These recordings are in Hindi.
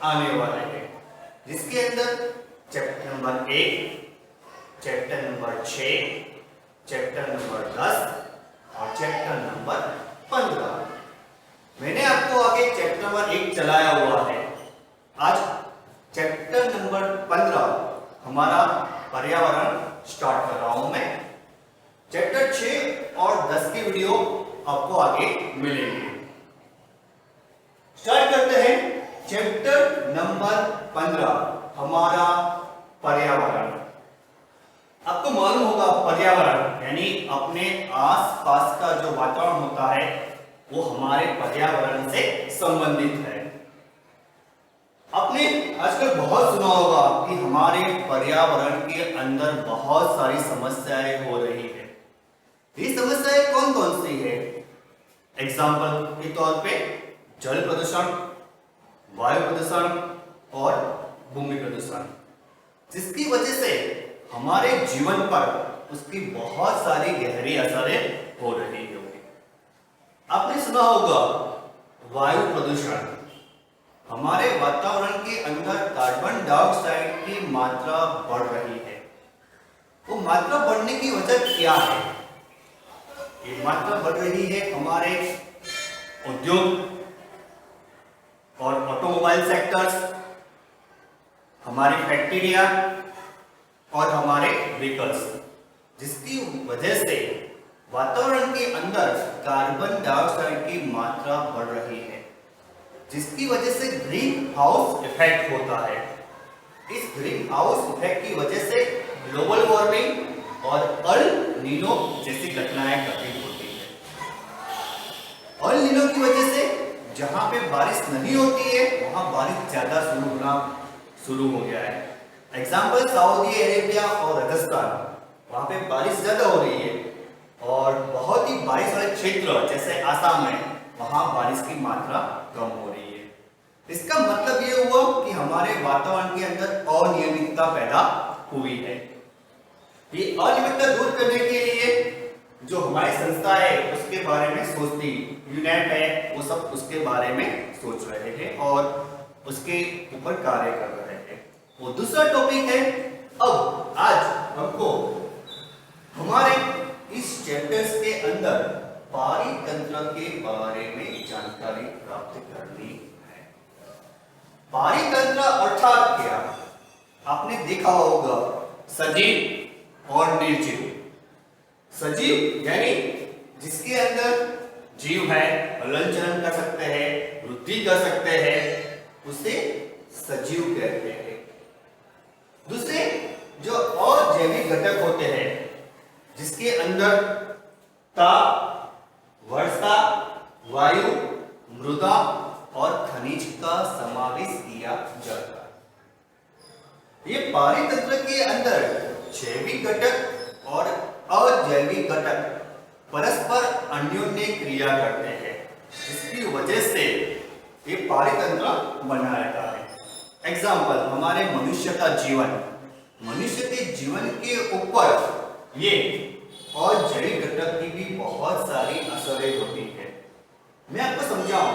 आने वाले हैं, जिसके अंदर chapter number 1, chapter number 6, chapter number 10 और चैप्टर नंबर 15। मैंने आपको आगे चैप्टर नंबर 1 चलाया हुआ है। आज चैप्टर नंबर 15 हमारा पर्यावरण स्टार्ट कर रहा हूं मैं। चैप्टर 6 और 10 की वीडियो आपको आगे मिलेंगे। स्टार्ट करते हैं चैप्टर नंबर 15 हमारा पर्यावरण। आपको मालूम होगा पर्यावरण यानी अपने आसपास का जो वातावरण होता है वो हमारे पर्यावरण से संबंधित है। आपने आजकल बहुत सुना होगा कि हमारे पर्यावरण के अंदर बहुत सारी समस्याएं हो रही है। ये समस्याएं कौन कौन सी है? एग्जाम्पल के तौर पे जल प्रदूषण, वायु प्रदूषण और भूमि प्रदूषण, जिसकी वजह से हमारे जीवन पर उसकी बहुत सारी गहरी असरें हो रही होगी। आपने सुना होगा वायु प्रदूषण, हमारे वातावरण के अंदर कार्बन डाइऑक्साइड की मात्रा बढ़ रही है। वो मात्रा बढ़ने की वजह क्या है? ये मात्रा बढ़ रही है हमारे उद्योग और ऑटोमोबाइल सेक्टर्स, हमारे फैक्ट्रिया और हमारे व्हीकल्स, जिसकी वजह से वातावरण के अंदर कार्बन डाइऑक्साइड की मात्रा बढ़ रही है, जिसकी वजह से ग्रीन हाउस इफेक्ट होता है। इस ग्रीन हाउस इफेक्ट की वजह से ग्लोबल वार्मिंग और अल नीनो जैसी घटनाएं घटित होती है। अल नीनो की वजह से जहां पे बारिश नहीं होती है वहां बारिश ज्यादा शुरू हो गया है। एग्जाम्पल सऊदी अरेबिया और राजस्थान, वहां पे बारिश ज्यादा हो रही है और बहुत ही बारिश वाले क्षेत्र जैसे आसाम में वहां बारिश की मात्रा कम हो रही है। इसका मतलब ये हुआ कि हमारे वातावरण के अंदर अनियमितता पैदा हुई है। ये अनियमितता दूर करने के लिए जो हमारी संस्था है उसके बारे में सोचती, यूनेप है, वो सब उसके बारे में सोच रहे हैं और उसके ऊपर कार्य कर रहे हैं। वो दूसरा टॉपिक है। अब आज हमको हमारे इस चैप्टर्स के अंदर पारितंत्र के बारे में जानकारी प्राप्त करनी है। पारितंत्र अर्थात क्या? आपने देखा होगा सजीव और निर्जीव। सजीव यानी जिसके अंदर जीव है, हलन चलन कर सकते हैं, वृद्धि कर सकते हैं, उसे सजीव कहते हैं। दूसरे जो और जैविक घटक होते हैं जिसके अंदर ताप, वर्षा, वायु, मृदा और खनिज का समावेश किया जाता है। ये पारितंत्र के अंदर जैविक घटक और अजैविक घटक परस्पर अन्योन्य क्रिया करते हैं, जिसकी वजह से ये पारितंत्र बना रहता है। एग्जाम्पल हमारे मनुष्य का जीवन, मनुष्य के जीवन के ऊपर ये और जैविक घटक की भी बहुत सारी असरें होती है। मैं आपको समझाऊं।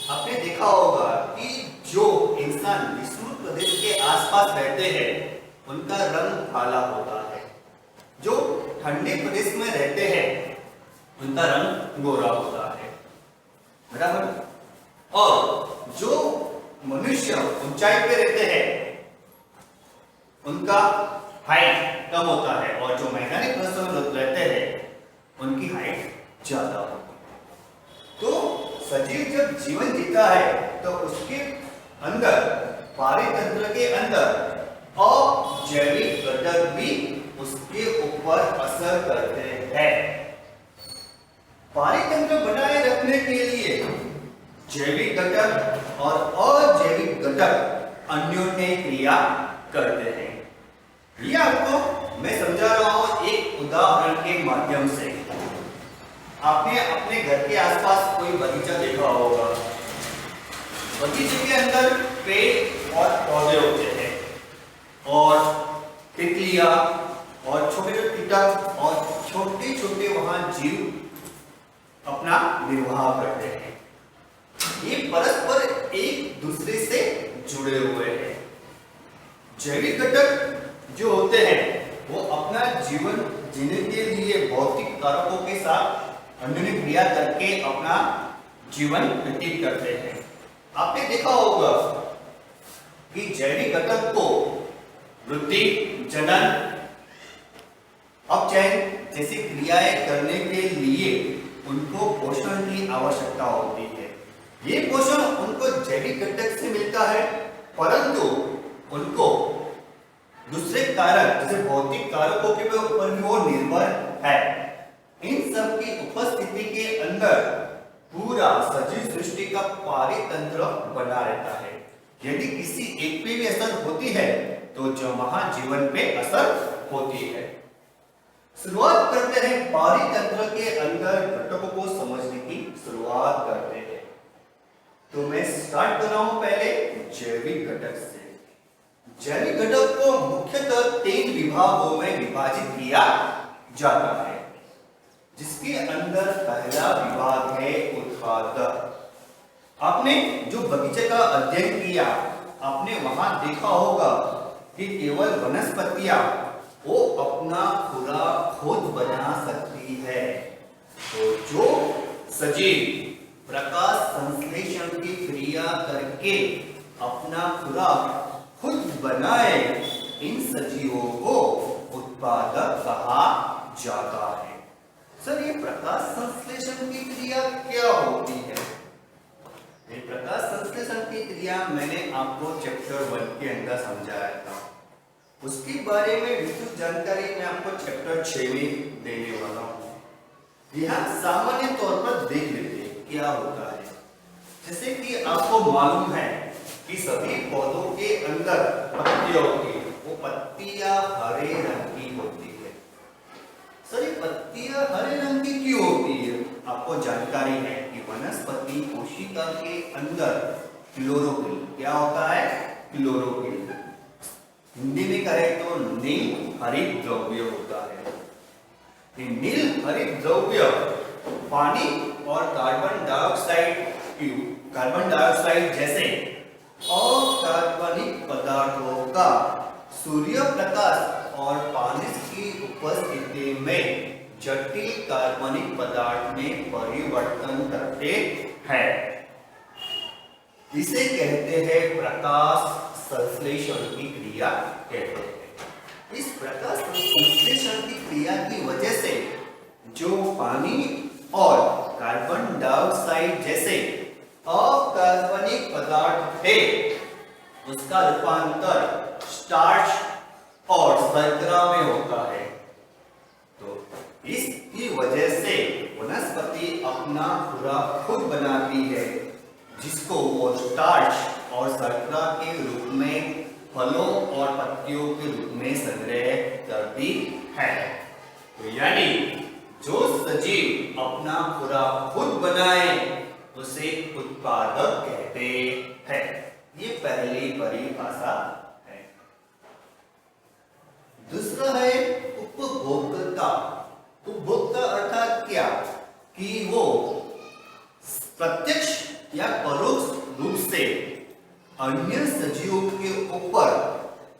आपने देखा होगा कि जो इंसान विषुवत प्रदेश के आसपास रहते हैं उनका रंग काला होता है, जो ठंडे प्रदेश में रहते हैं उनका रंग गोरा होता है, बराबर। और जो मनुष्य ऊंचाई पे रहते हैं उनका हाइट कम होता है और जो मैदानी प्रदेश में रहते हैं उनकी हाइट ज्यादा होती है। तो सजीव जब जीवन जीता है तो उसके अंदर, पारितंत्र के अंदर अजैविक घटक भी उसके ऊपर असर करते हैं। पारितंत्र बनाए रखने के लिए जैविक घटक और अजैविक घटक अन्योन्य क्रिया करते हैं। ये आपको मैं समझा रहा हूं एक उदाहरण के माध्यम से। आपने अपने घर के आसपास कोई बगीचा देखा होगा। बगीचे के अंदर पेड़ और पौधे होते हैं और तितलियां और छोटे छोटे कीटक और छोटे छोटे वहां जीव अपना निर्वाह करते हैं। ये परस्पर एक जैविक घटक जो होते हैं वो अपना जीवन जीने के लिए भौतिक कारकों के साथ अन्योन्य क्रिया करके अपना जीवन व्यतीत करते हैं। आपने देखा होगा कि जैविक घटक को वृद्धि, जनन, अपचयन जैसी क्रियाएं करने के लिए उनको पोषण की आवश्यकता होती है। ये पोषण उनको जैविक घटक से मिलता है, परंतु उनको दूसरे कारक जैसे भौतिक कारकों के ऊपर भी वो निर्भर है। इन सब की उपस्थिति के अंदर पूरा सजीव सृष्टि का पारितंत्र बना रहता है। यदि किसी एक पे भी असर होती है तो जो महाजीवन पे असर होती है। शुरुआत करते हैं पारितंत्र के अंदर घटकों को समझने की शुरुआत करते हैं। तो मैं स्टार्ट कर रहा हूं पहले जैविक घटक से। जैविक घटक को मुख्यतः 3 विभागों में विभाजित किया जाता है, जिसके अंदर पहला विभाग है उत्पादक। आपने जो बगीचे का अध्ययन किया, आपने वहां देखा होगा कि केवल वनस्पतियां वो अपना खुराक खुद बना सकती है। तो जो सजीव प्रकाश संश्लेषण की क्रिया करके अपना खुराक खुद बनाए, इन सजीवों को उत्पादक कहा जाता है। सर, ये प्रकाश संश्लेषण की क्रिया क्या होती है? ये प्रकाश संश्लेषण की क्रिया मैंने आपको चैप्टर 1 के अंदर समझाया था। उसके बारे में विस्तृत जानकारी मैं आपको चैप्टर 6 में देने वाला हूँ। यहाँ सामान्य तौर पर देख लेते हैं क्या होता है। जैसे कि आपको मालूम है कि सभी पौधों के अंदर पत्तियां होती है, वो पत्तियां हरे रंग की होती है। सर, ये पत्तियां हरे रंग की क्यों होती है? आपको जानकारी है कि वनस्पति कोशिका के अंदर क्लोरोफिल, क्या होता है? क्लोरोफिल, हिंदी में कहें तो नील हरित द्रव्य होता है। ये नील हरित द्रव्य पानी और कार्बन डाइऑक्साइड जैसे अकार्बनिक पदार्थों का सूर्य प्रकाश और पानी की उपस्थिति में जटिल कार्बनिक पदार्थ में परिवर्तन करते हैं। इसे कहते हैं प्रकाश संश्लेषण की क्रिया कहते हैं। इस प्रकाश संश्लेषण की क्रिया की वजह से जो पानी और कार्बन डाइऑक्साइड जैसे अकार्बनिक पदार्थ थे, उसका रूपांतर स्टार्च और शर्करा में होता है। तो इसकी वजह से वनस्पति अपना खुराक खुद बनाती है, जिसको वो स्टार्च और शर्करा के रूप में फलों और पत्तियों के रूप में संग्रह करती है। तो यानी जो सजीव अपना खुराक खुद बनाए उसे उत्पादक कहते हैं। ये पहली परिभाषा है। दूसरा है उपभोक्ता। उपभोक्ता अर्थात क्या? कि वो प्रत्यक्ष या परोक्ष रूप से अन्य सजीवों के ऊपर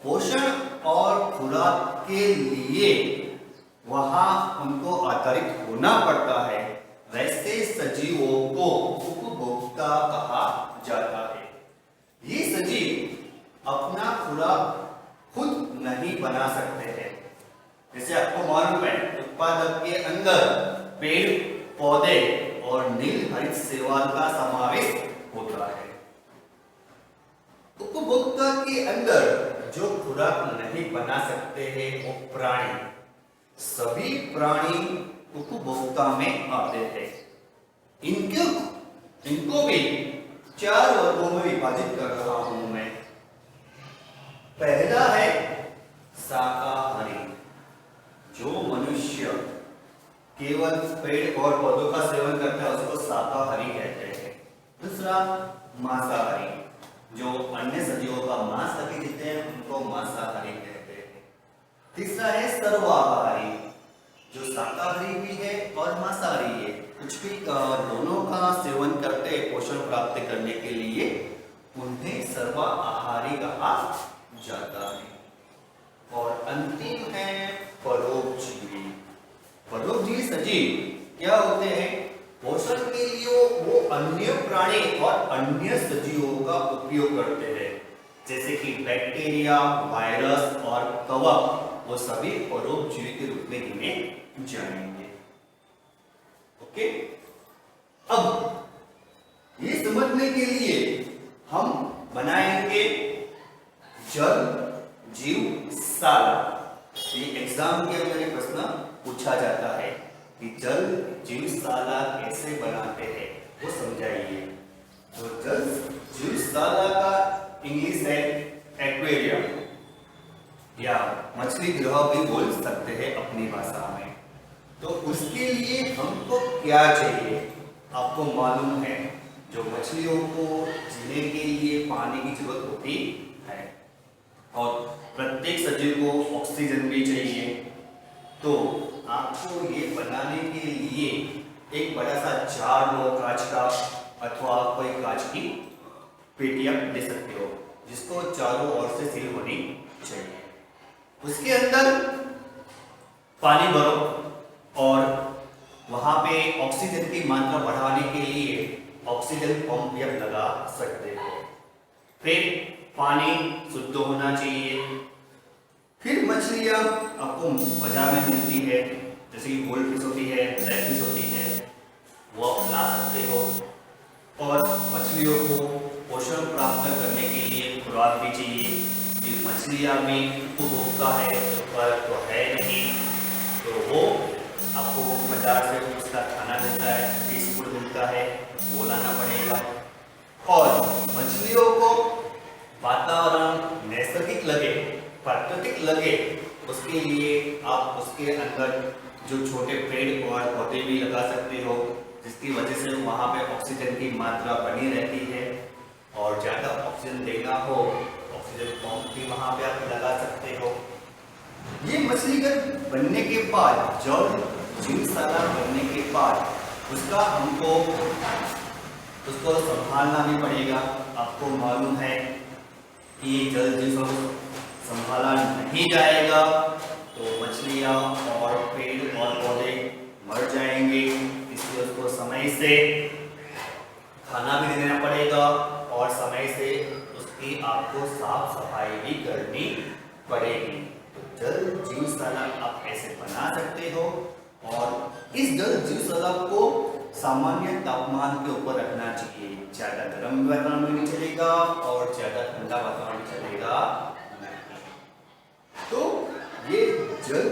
पोषण और खुराक के लिए वहां उनको आधारित होना पड़ता है, वैसे सजीवों को उपभोक्ता कहा जाता है। ये सजीव अपना खुराक खुद नहीं बना सकते हैं। जैसे आपको मालूम है, उत्पादक के अंदर पेड़, पौधे और नील हरित शैवाल का समावेश होता है। उपभोक्ता के अंदर जो खुराक नहीं बना सकते हैं वो प्राणी, सभी प्राणी उपभोक्ता में आते हैं। इनको भी 4 वर्गों में विभाजित कर रहा हूं मैं। पहला है शाकाहारी, जो मनुष्य केवल पेड़ और पौधों का सेवन करता है उसको शाकाहारी कहते हैं। दूसरा मांसाहारी, जो अन्य सजीवों का मांस लेते हैं उनको मांसाहारी कहते हैं। तीसरा है सर्वाहारी, जो शाकाहारी भी है और मांसाहारी है, कुछ भी दोनों का सेवन करते हैं पोषण प्राप्त करने के लिए, उन्हें सर्वाहारी कहा जाता है। उपयोग करते हैं, जैसे कि बैक्टीरिया, वायरस और कवक, वो सभी परोपजीवी के रूप में गिने जाएंगे। ओके, अब ये समझने के लिए हम बनाएंगे जल जीवशाला। ये एग्जाम के अंदर एक प्रश्न पूछा जाता है कि जल जीवशाला कैसे बनाते हैं, वो समझाइए। तो जल जीवशाला का इंग्लिश है एक्वेरियम, या मछली गृह भी बोल सकते हैं अपनी भाषा में। तो उसके लिए हमको क्या चाहिए, आपको मालूम है, जो मछलियों को जीने के लिए पानी की जरूरत होती है और प्रत्येक सजीव को ऑक्सीजन भी चाहिए। तो आपको ये बनाने के लिए एक बड़ा सा जार लो, कांच का, अथवा कोई कांच की पेटी आप ले सकते हो, जिसको चारों ओर से सील होनी चाहिए। उसके अंदर पानी भरो और वहां पे ऑक्सीजन की मात्रा बढ़ाने के लिए ऑक्सीजन पंप भी आप लगा सकते हो। फिर पानी शुद्ध होना चाहिए। फिर मछलियां आपको बाजार में मिलती है, जैसे कि गोल्ड फिश होती है, ब्लैक फिश होती है, वो आप ला सकते हो। और मछलियों को पोषण प्राप्त करने के लिए खुराक भी चाहिए। कि मछलियां में उपभोक्ता है तो है नहीं, तो वो आपको बाजार से उसका खाना मिलता है, फिश फूड मिलता है, वो लाना पड़ेगा। और मछलियों को वातावरण नैसर्गिक लगे, प्राकृतिक लगे, उसके लिए आप उसके अंदर जो छोटे पेड़ और पौधे भी लगा सकते हो, जिसकी वजह से वहाँ पे ऑक्सीजन की मात्रा बनी रहती है। और ज़्यादा ऑक्सीजन देना हो, ऑक्सीजन पंप भी वहाँ पे आप लगा सकते हो। ये मछली घर बनने के बाद, जल जीवशाला बनने के बाद, उसका हमको उसको संभालना भी पड़ेगा। आपको मालूम है कि जल जीवशाला संभाला नहीं जाएगा तो मछलियाँ और पेड़ और पौधे मर जाएंगे। इसलिए उसको समय से खाना भी देना पड़ेगा और समय से उसकी आपको साफ सफाई भी करनी पड़ेगी। तो जल जीवशाला आप ऐसे बना सकते हो और इस जल जीवशाला को सामान्य तापमान के ऊपर रखना चाहिए। ज्यादा गर्म वातावरण में नहीं चलेगा और ज्यादा ठंडा वातावरण में चलेगा नहीं। तो ये जल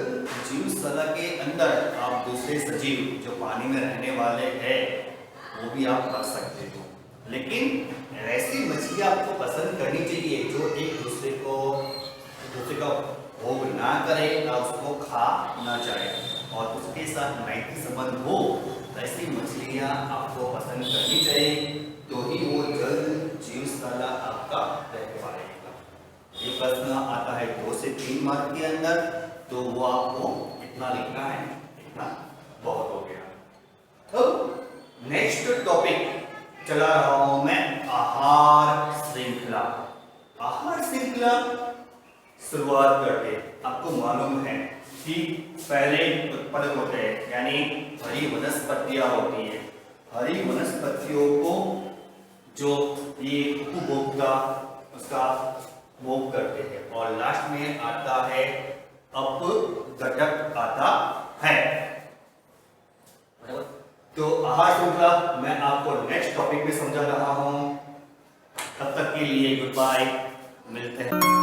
जीवशाला के अंदर आप दूसरे सजीव जो पानी में रहने वाले हैं वो भी आप रख सकते हो, लेकिन ऐसी मछलियां आपको पसंद करनी चाहिए जो एक दूसरे का भोग ना करे, ना उसको खा ना जाए और उसके साथ मैत्री संबंध हो। ऐसी मछलियां आपको पसंद करनी चाहिए, तो ही वो जल जीवशाला आपका रह पाएगा। ये प्रश्न आता है 2 से 3 मार्क के अंदर, तो वो आपको इतना लिखना है, इतना बहुत हो गया। अब नेक्स्ट टॉपिक चला रहा हूं मैं, आहार श्रृंखला। आहार श्रृंखला शुरुआत करके आपको मालूम है कि पहले उत्पादक होते हैं, यानी हरी वनस्पतियां होती है। हरी वनस्पतियों को जो ये उपभोक्ता उसका भोग करते हैं और लास्ट में आता है अपघटक आता है। तो आहार श्रृंखला मैं आपको नेक्स्ट टॉपिक में समझा रहा हूं। तब तक के लिए गुड बाय, मिलते हैं।